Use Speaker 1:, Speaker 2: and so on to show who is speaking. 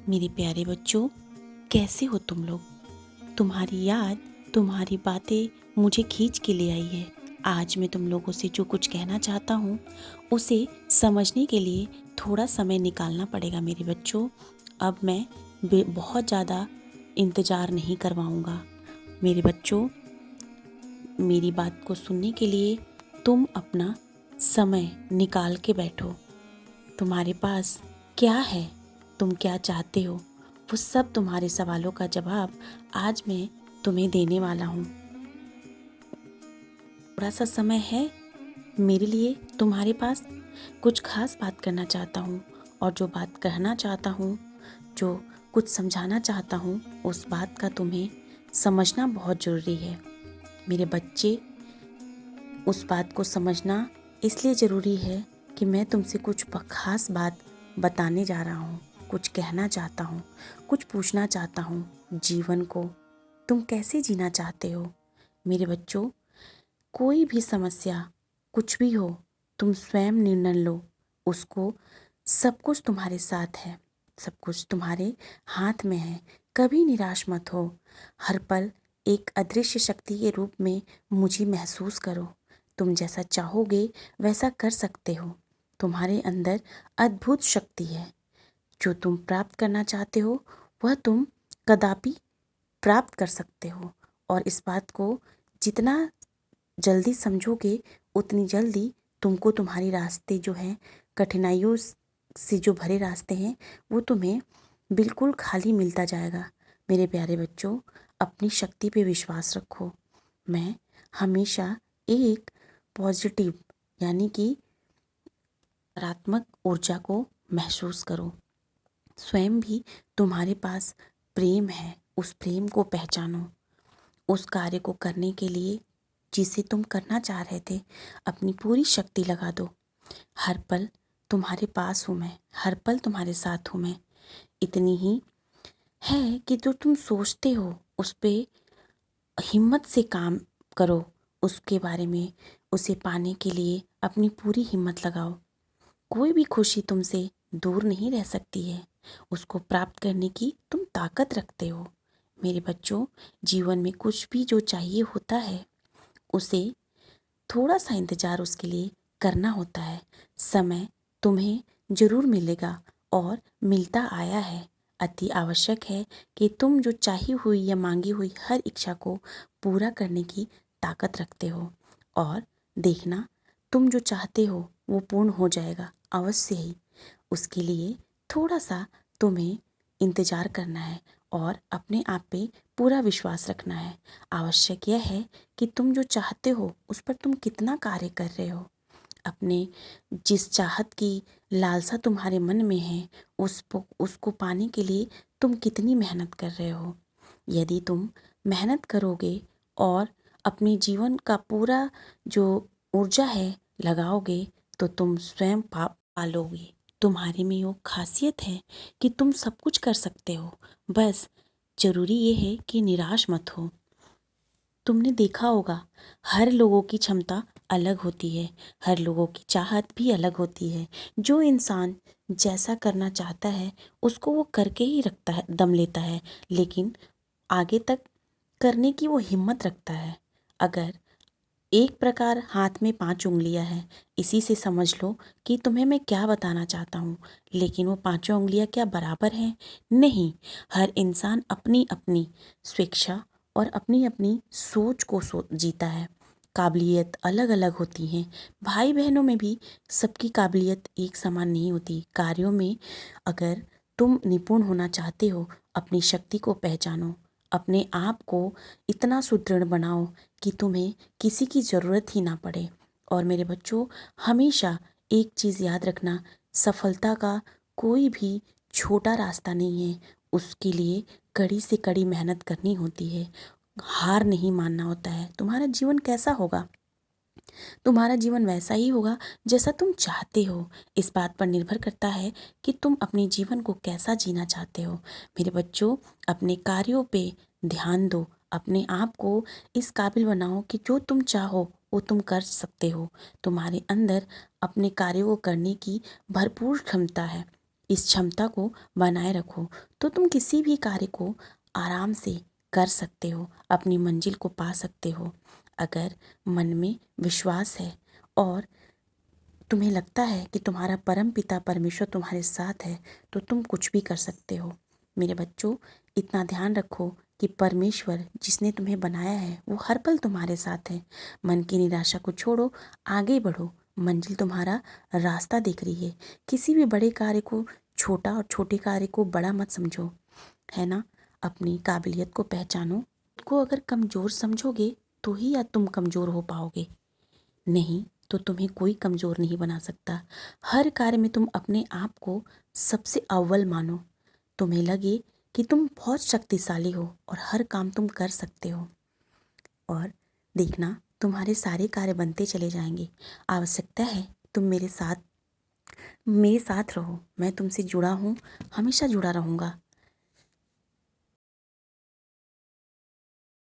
Speaker 1: मेरे प्यारे बच्चों, कैसे हो तुम लोग? तुम्हारी याद, तुम्हारी बातें मुझे खींच के ले आई है। आज मैं तुम लोगों से जो कुछ कहना चाहता हूँ, उसे समझने के लिए थोड़ा समय निकालना पड़ेगा मेरे बच्चों। अब मैं बहुत ज़्यादा इंतज़ार नहीं करवाऊँगा। मेरे बच्चों, मेरी बात को सुनने के लिए तुम अपना समय निकाल के बैठो। तुम्हारे पास क्या है? तुम क्या चाहते हो? वो सब तुम्हारे सवालों का जवाब आज मैं तुम्हें देने वाला हूँ। थोड़ा सा समय है मेरे लिए तुम्हारे पास? कुछ खास बात करना चाहता हूँ, और जो बात कहना चाहता हूँ, जो कुछ समझाना चाहता हूँ, उस बात का तुम्हें समझना बहुत ज़रूरी है। मेरे बच्चे, उस बात को समझना इसलिए ज़रूरी है कि मैं तुमसे कुछ खास बात बताने जा रहा हूँ, कुछ कहना चाहता हूँ, कुछ पूछना चाहता हूँ। जीवन को तुम कैसे जीना चाहते हो? मेरे बच्चों, कोई भी समस्या, कुछ भी हो, तुम स्वयं निर्णय लो। उसको सब कुछ तुम्हारे साथ है, सब कुछ तुम्हारे हाथ में है। कभी निराश मत हो। हर पल एक अदृश्य शक्ति के रूप में मुझे महसूस करो। तुम जैसा चाहोगे वैसा कर सकते हो। तुम्हारे अंदर अद्भुत शक्ति है। जो तुम प्राप्त करना चाहते हो, वह तुम कदापि प्राप्त कर सकते हो। और इस बात को जितना जल्दी समझोगे, उतनी जल्दी तुमको तुम्हारी रास्ते जो हैं, कठिनाइयों से जो भरे रास्ते हैं, वो तुम्हें बिल्कुल खाली मिलता जाएगा। मेरे प्यारे बच्चों, अपनी शक्ति पे विश्वास रखो। मैं हमेशा एक पॉजिटिव, यानी कि सकारात्मक ऊर्जा को महसूस करो। स्वयं भी तुम्हारे पास प्रेम है, उस प्रेम को पहचानो। उस कार्य को करने के लिए जिसे तुम करना चाह रहे थे, अपनी पूरी शक्ति लगा दो। हर पल तुम्हारे पास हूँ मैं, हर पल तुम्हारे साथ हूँ मैं। इतनी ही है कि जो तुम सोचते हो उस पे हिम्मत से काम करो। उसके बारे में, उसे पाने के लिए अपनी पूरी हिम्मत लगाओ। कोई भी खुशी तुमसे दूर नहीं रह सकती है। उसको प्राप्त करने की तुम ताकत रखते हो। मेरे बच्चों, जीवन में कुछ भी जो चाहिए होता है, उसे थोड़ा सा इंतज़ार उसके लिए करना होता है। समय तुम्हें ज़रूर मिलेगा, और मिलता आया है। अति आवश्यक है कि तुम जो चाही हुई या मांगी हुई हर इच्छा को पूरा करने की ताकत रखते हो। और देखना, तुम जो चाहते हो वो पूर्ण हो जाएगा अवश्य ही। उसके लिए थोड़ा सा तुम्हें इंतज़ार करना है और अपने आप पे पूरा विश्वास रखना है। आवश्यक यह है कि तुम जो चाहते हो उस पर तुम कितना कार्य कर रहे हो। अपने जिस चाहत की लालसा तुम्हारे मन में है, उसको पाने के लिए तुम कितनी मेहनत कर रहे हो। यदि तुम मेहनत करोगे और अपने जीवन का पूरा जो ऊर्जा है लगाओगे, तो तुम स्वयं पालोगे। तुम्हारे में वो खासियत है कि तुम सब कुछ कर सकते हो। बस जरूरी ये है कि निराश मत हो। तुमने देखा होगा, हर लोगों की क्षमता अलग होती है, हर लोगों की चाहत भी अलग होती है। जो इंसान जैसा करना चाहता है उसको वो करके ही रखता है, दम लेता है, लेकिन आगे तक करने की वो हिम्मत रखता है। अगर एक प्रकार हाथ में 5 उंगलियां हैं, इसी से समझ लो कि तुम्हें मैं क्या बताना चाहता हूँ। लेकिन वो पांचों उंगलियां क्या बराबर हैं? नहीं। हर इंसान अपनी अपनी स्वेच्छा और अपनी अपनी सोच को जीता है। काबिलियत अलग अलग होती हैं। भाई बहनों में भी सबकी काबिलियत एक समान नहीं होती। कार्यों में अगर तुम निपुण होना चाहते हो, अपनी शक्ति को पहचानो। अपने आप को इतना सुदृढ़ बनाओ कि तुम्हें किसी की ज़रूरत ही ना पड़े। और मेरे बच्चों, हमेशा एक चीज़ याद रखना, सफलता का कोई भी छोटा रास्ता नहीं है। उसके लिए कड़ी से कड़ी मेहनत करनी होती है, हार नहीं मानना होता है। तुम्हारा जीवन कैसा होगा? तुम्हारा जीवन वैसा ही होगा जैसा तुम चाहते हो। इस बात पर निर्भर करता है कि तुम अपने जीवन को कैसा जीना चाहते हो। मेरे बच्चों, अपने कार्यों पे ध्यान दो। अपने आप को इस काबिल बनाओ कि जो तुम चाहो वो तुम कर सकते हो। तुम्हारे अंदर अपने कार्यों को करने की भरपूर क्षमता है। इस क्षमता को बनाए रखो तो तुम किसी भी कार्य को आराम से कर सकते हो, अपनी मंजिल को पा सकते हो। अगर मन में विश्वास है और तुम्हें लगता है कि तुम्हारा परम पिता परमेश्वर तुम्हारे साथ है तो तुम कुछ भी कर सकते हो। मेरे बच्चों, इतना ध्यान रखो कि परमेश्वर जिसने तुम्हें बनाया है वो हर पल तुम्हारे साथ है। मन की निराशा को छोड़ो, आगे बढ़ो, मंजिल तुम्हारा रास्ता दिख रही है। किसी भी बड़े कार्य को छोटा और छोटे कार्य को बड़ा मत समझो, है ना। अपनी काबिलियत को पहचानो। खुद को अगर कमज़ोर समझोगे तो ही या तुम कमज़ोर हो पाओगे, नहीं तो तुम्हें कोई कमज़ोर नहीं बना सकता। हर कार्य में तुम अपने आप को सबसे अव्वल मानो। तुम्हें लगे कि तुम बहुत शक्तिशाली हो और हर काम तुम कर सकते हो, और देखना तुम्हारे सारे कार्य बनते चले जाएंगे। आवश्यकता है तुम मेरे साथ रहो। मैं तुमसे जुड़ा हूँ, हमेशा जुड़ा रहूँगा।